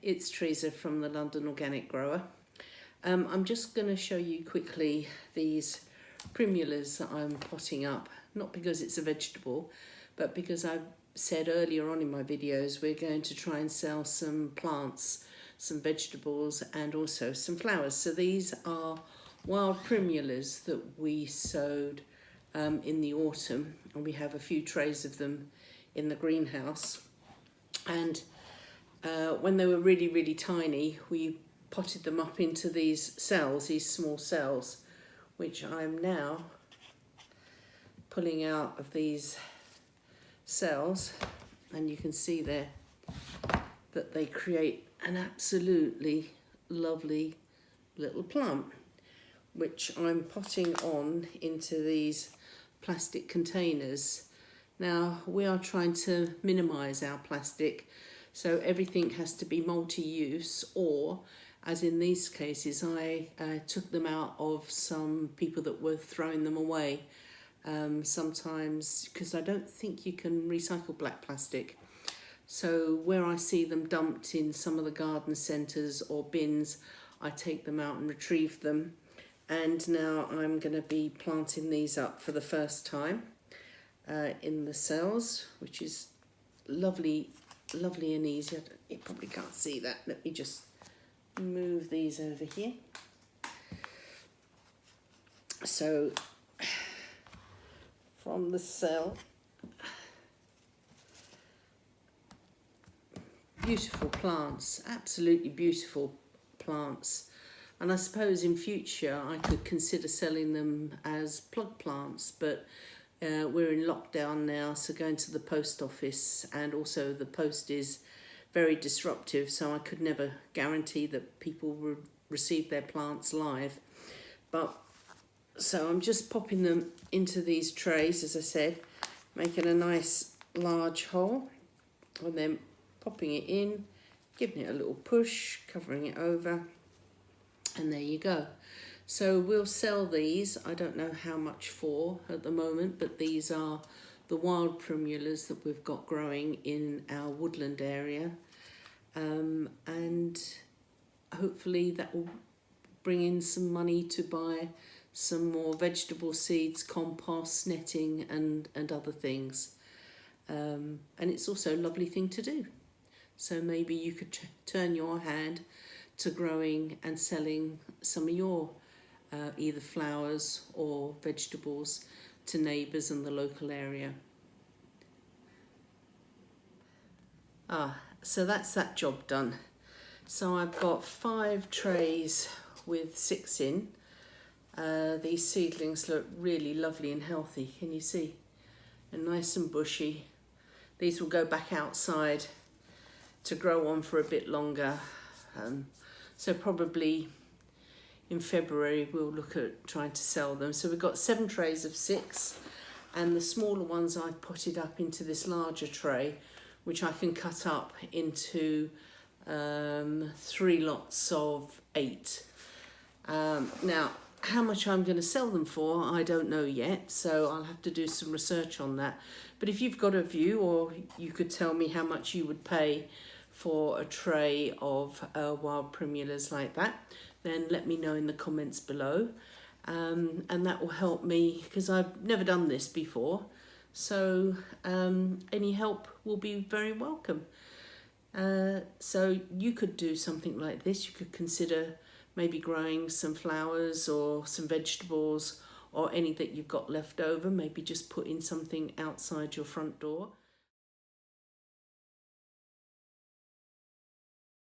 it's Teresa from the London Organic Grower. I'm just going to show you quickly these Primulas that I'm potting up, not because it's a vegetable, but because I've said earlier on in my videos we're going to try and sell some plants, some vegetables and also some flowers. So these are wild Primulas that we sowed in the autumn, and we have a few trays of them in the greenhouse. And when they were really tiny, we potted them up into these cells, these small cells, which I'm now pulling out of these cells, and you can see there that they create an absolutely lovely little plant, which I'm potting on into these plastic containers. Now we are trying to minimize our plastic, so everything has to be multi-use, or as in these cases I took them out of some people that were throwing them away, sometimes because I don't think you can recycle black plastic. So where I see them dumped in some of the garden centres or bins, I take them out and retrieve them. And now I'm going to be planting these up for the first time in the cells, which is lovely and easy. You probably can't see that. Let me just move these over here. So from the cell, beautiful plants, absolutely beautiful plants. And I suppose in future I could consider selling them as plug plants, but we're in lockdown now, so going to the post office, and also the post is very disruptive, so I could never guarantee that people would receive their plants live. But so I'm just popping them into these trays, as I said, making a nice large hole, and then popping it in, giving it a little push, covering it over, and there you go. So we'll sell these. I don't know how much for at the moment, but these are the wild Primulas that we've got growing in our woodland area, and hopefully that will bring in some money to buy some more vegetable seeds, compost, netting and other things, and it's also a lovely thing to do. So maybe you could turn your hand to growing and selling some of your either flowers or vegetables to neighbours in the local area. So that's that job done. So I've got 5 trays with 6 in. These seedlings look really lovely and healthy, can you see? And nice and bushy. These will go back outside to grow on for a bit longer. So probably in February we'll look at trying to sell them. So we've got 7 trays of 6, and the smaller ones I've potted up into this larger tray, which I can cut up into 3 lots of 8. Now how much I'm going to sell them for I don't know yet, so I'll have to do some research on that. But if you've got a view, or you could tell me how much you would pay for a tray of wild Primulas like that, then let me know in the comments below, and that will help me, because I've never done this before, so any help will be very welcome. So you could do something like this. You could consider maybe growing some flowers or some vegetables, or any that you've got left over, maybe just put in something outside your front door.